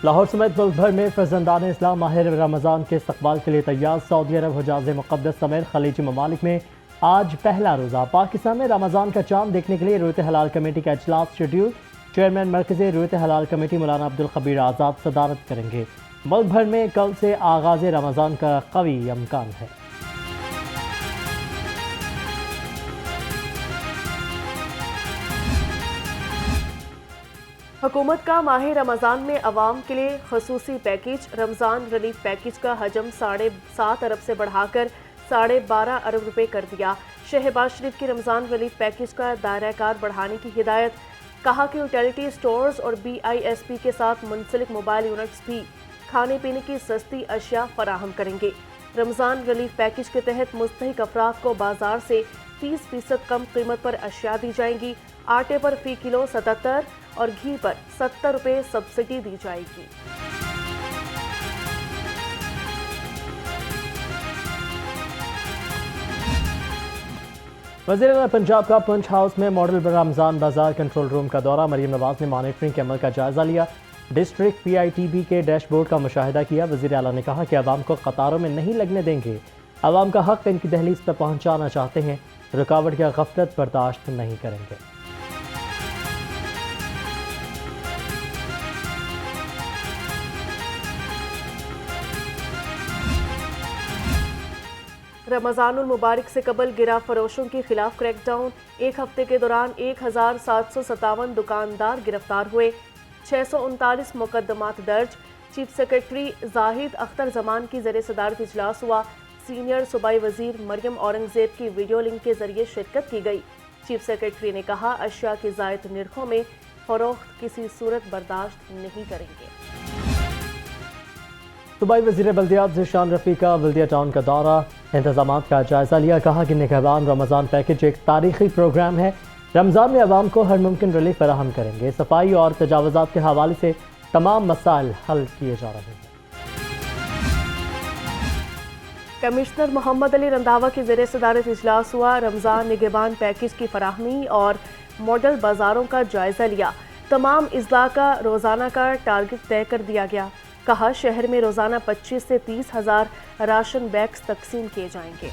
لاہور سمیت ملک بھر میں فرزندان اسلام ماہ رمضان کے استقبال کے لیے تیار۔ سعودی عرب، حجاز مقدس سمیت خلیجی ممالک میں آج پہلا روزہ۔ پاکستان میں رمضان کا چاند دیکھنے کے لیے رویت ہلال کمیٹی کا اجلاس شیڈول۔ چیئرمین مرکزی رویت ہلال کمیٹی مولانا عبدالخبیر آزاد صدارت کریں گے۔ ملک بھر میں کل سے آغاز رمضان کا قوی امکان ہے۔ حکومت کا ماہ رمضان میں عوام کے لیے خصوصی پیکیج۔ رمضان ریلیف پیکیج کا حجم 7.5 ارب سے بڑھا کر 12.5 ارب روپے کر دیا۔ شہباز شریف کی رمضان ریلیف پیکیج کا دائرہ کار بڑھانے کی ہدایت۔ کہا کہ یوٹیلیٹی سٹورز اور BISP کے ساتھ منسلک موبائل یونٹس بھی کھانے پینے کی سستی اشیاء فراہم کریں گے۔ رمضان ریلیف پیکیج کے تحت مستحق افراد کو بازار سے 30% کم قیمت پر اشیاء دی جائیں گی۔ آٹے پر فی کلو 77 اور گھی پر 70 روپے سبسڈی دی جائے گی۔ وزیر اعلیٰ پنجاب کا پنچ ہاؤس میں ماڈل رمضان بازار کنٹرول روم کا دورہ۔ مریم نواز نے مانیٹرنگ کے عمل کا جائزہ لیا۔ ڈسٹرکٹ PITB کے ڈیش بورڈ کا مشاہدہ کیا۔ وزیر اعلیٰ نے کہا کہ عوام کو قطاروں میں نہیں لگنے دیں گے۔ عوام کا حق ان کی دہلیز پر پہنچانا چاہتے ہیں، رکاوٹ یا غفلت برداشت نہیں کریں گے۔ رمضان المبارک سے قبل گرا فروشوں کے خلاف کریک ڈاؤن۔ ایک ہفتے کے دوران 1757 دکاندار گرفتار ہوئے۔ 639 مقدمات درج۔ چیف سیکرٹری زاہد اختر زمان کی زیر صدارت اجلاس ہوا۔ سینئر صوبائی وزیر مریم اورنگزیب کی ویڈیو لنک کے ذریعے شرکت کی گئی۔ چیف سیکرٹری نے کہا اشیاء کی زائد نرخوں میں فروخت کسی صورت برداشت نہیں کریں گے۔ صوبائی وزیر بلدیات ذیشان رفیع کا ولدیہ ٹاؤن کا دورہ، انتظامات کا جائزہ لیا۔ کہا کہ نگہبان رمضان پیکیج ایک تاریخی پروگرام ہے۔ رمضان میں عوام کو ہر ممکن ریلیف فراہم کریں گے۔ صفائی اور تجاوزات کے حوالے سے تمام مسائل حل کیے جا رہے ہیں۔ کمشنر محمد علی رنداوا کی زیر صدارت اجلاس ہوا۔ رمضان نگہبان پیکیج کی فراہمی اور ماڈل بازاروں کا جائزہ لیا۔ تمام اضلاع کا روزانہ کا ٹارگٹ طے کر دیا گیا۔ کہا شہر میں روزانہ 25 سے 30 ہزار راشن بیگز تقسیم کیے جائیں گے۔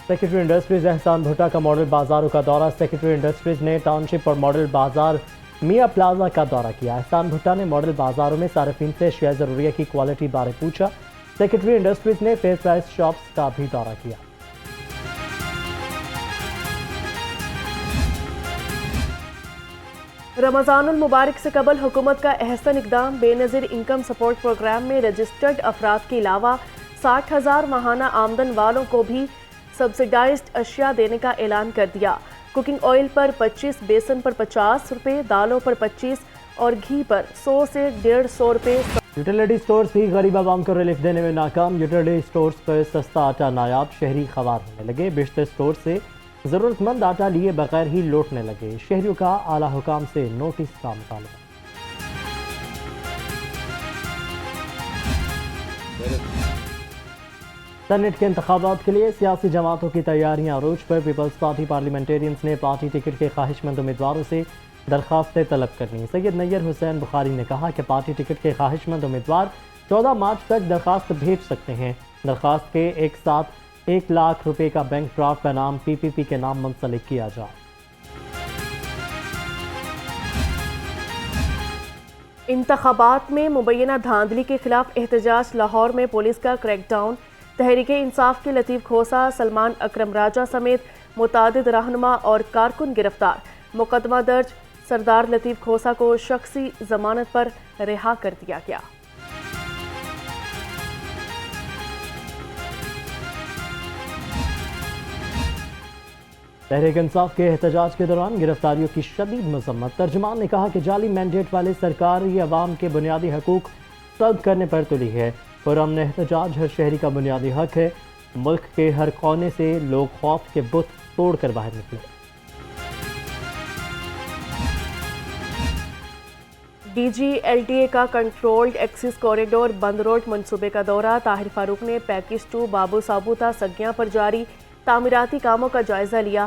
سیکرٹری انڈسٹریز احسان بھٹا کا ماڈل بازاروں کا دورہ۔ سیکرٹری انڈسٹریز نے ٹاؤن شپ اور ماڈل بازار میاں پلازا کا دورہ کیا۔ احسان بھٹا نے ماڈل بازاروں میں صارفین سے اشیاء ضروریہ کی کوالٹی بارے پوچھا۔ سیکرٹری انڈسٹریز نے فیئر پرائس شاپس کا بھی دورہ کیا۔ رمضان المبارک سے قبل حکومت کا احسن اقدام۔ بے نظیر انکم سپورٹ پروگرام میں رجسٹرڈ افراد کے علاوہ 60,000 ماہانہ آمدن والوں کو بھی سبسڈائزڈ اشیاء دینے کا اعلان کر دیا۔ کوکنگ آئل پر 25، بیسن پر 50 روپے، دالوں پر 25 اور گھی پر 100 سے 150 روپے۔ یوٹیلیٹی سٹورز بھی غریب عوام کو ریلیف دینے میں ناکام۔ یوٹیلیٹی سٹورز پر سستا آٹا نایاب، شہری خوار ہونے لگے۔ بیشتر سٹور سے ضرورت مند آٹا لیے بغیر ہی لوٹنے لگے۔ شہریوں کا اعلیٰ حکام سے نوٹس کا مطالبہ۔ سینیٹ کے انتخابات کے لیے سیاسی جماعتوں کی تیاریاں عروج پر۔ پیپلز پارٹی پارلیمنٹیرینز نے پارٹی ٹکٹ کے خواہش مند امیدواروں سے درخواستیں طلب کرنی۔ سید نیر حسین بخاری نے کہا کہ پارٹی ٹکٹ کے خواہش مند امیدوار 14 مارچ تک درخواست بھیج سکتے ہیں۔ درخواست کے ایک ساتھ 1 لاکھ روپے کا بینک ڈرافٹ کا نام PPP کے نام منسلک کیا جائے۔ انتخابات میں مبینہ دھاندلی کے خلاف احتجاج۔ لاہور میں پولیس کا کریک ڈاؤن۔ تحریک انصاف کے لطیف کھوسہ، سلمان اکرم راجہ سمیت متعدد رہنما اور کارکن گرفتار۔ مقدمہ درج۔ سردار لطیف کھوسہ کو شخصی ضمانت پر رہا کر دیا گیا۔ تحریک انصاف کے احتجاج کے دوران گرفتاریوں کی شدید مذمت۔ ترجمان نے کہا کہ جعلی مینڈیٹ والے سرکاری عوام کے بنیادی حقوق سلب کرنے پر تلی ہے۔ پرامن احتجاج ہر شہری کا بنیادی حق ہے۔ ملک کے ہر کونے سے لوگ خوف کے بت توڑ کر باہر نکلے۔ DGLTA کا کنٹرولڈ ایکسس کوریڈور بند روڈ منصوبے کا دورہ۔ طاہر فاروق نے پیکیج 2 بابو سابوتا سگیاں پر جاری تعمیراتی کاموں کا جائزہ لیا۔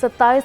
27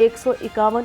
151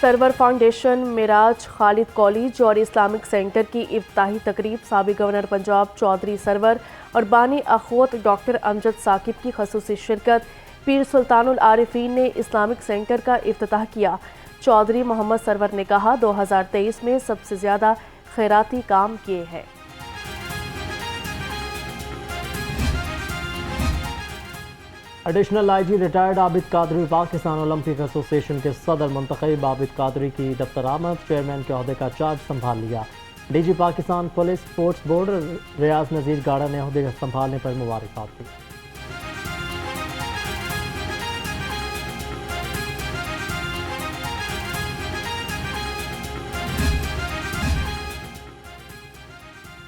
سرور فاؤنڈیشن، معراج خالد کالج اور اسلامک سینٹر کی افتتاحی تقریب سابق گورنر پنجاب چودھری سرور اور بانی اخوت ڈاکٹر امجد ثاقب کی خصوصی شرکت۔ پیر سلطان العارفین نے اسلامک سینٹر کا افتتاح کیا۔ چودھری محمد سرور نے کہا 2023 میں سب سے زیادہ خیراتی کام کیے ہیں۔ Additional I G retired Abid Qadri Pakistan Olympic association کے صدر منتخب عابد قادری کی دفتر آمد، چیئرمین کے عہدے کا چارج سنبھال لیا۔ D G Pakistan police sports board Riaz Nazir Gara نے عہدے سنبھالنے پر مبارکباد دی۔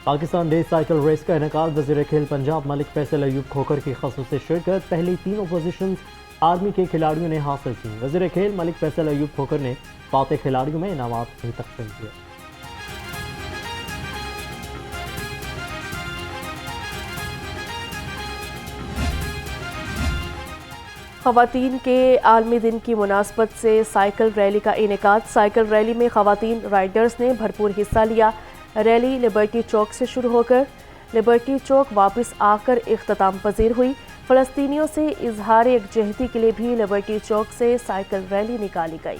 پاکستان ڈے سائیکل ریس کا انعقاد، وزیر کھیل پنجاب ملک فیصل ایوب کھوکر کی خصوصی شرکت۔ پہلی تینوں پوزیشنز آرمی کے کھلاڑیوں نے حاصل کی۔ وزیر کھیل ملک فیصل ایوب کھوکر نے فاتح کھلاڑیوں میں انعامات بھی تقسیم کیے۔ خواتین کے عالمی دن کی مناسبت سے سائیکل ریلی کا انعقاد۔ سائیکل ریلی میں خواتین رائڈرز نے بھرپور حصہ لیا۔ ریلی لبرٹی چوک سے شروع ہو کر لبرٹی چوک واپس آ کر اختتام پذیر ہوئی۔ فلسطینیوں سے اظہار یکجہتی کے لیے بھی لبرٹی چوک سے سائیکل ریلی نکالی گئی۔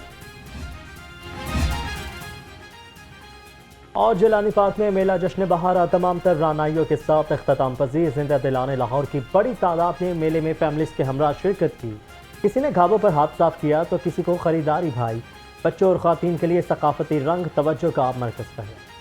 اور جیلانی پارک میں میلہ جشن بہارا تمام تر رعنائیوں کے ساتھ اختتام پذیر۔ زندہ دلان لاہور کی بڑی تعداد نے میلے میں فیملیز کے ہمراہ شرکت کی۔ کسی نے گھاووں پر ہاتھ صاف کیا تو کسی کو خریداری بھائی۔ بچوں اور خواتین کے لیے ثقافتی رنگ توجہ کا مرکز رہے۔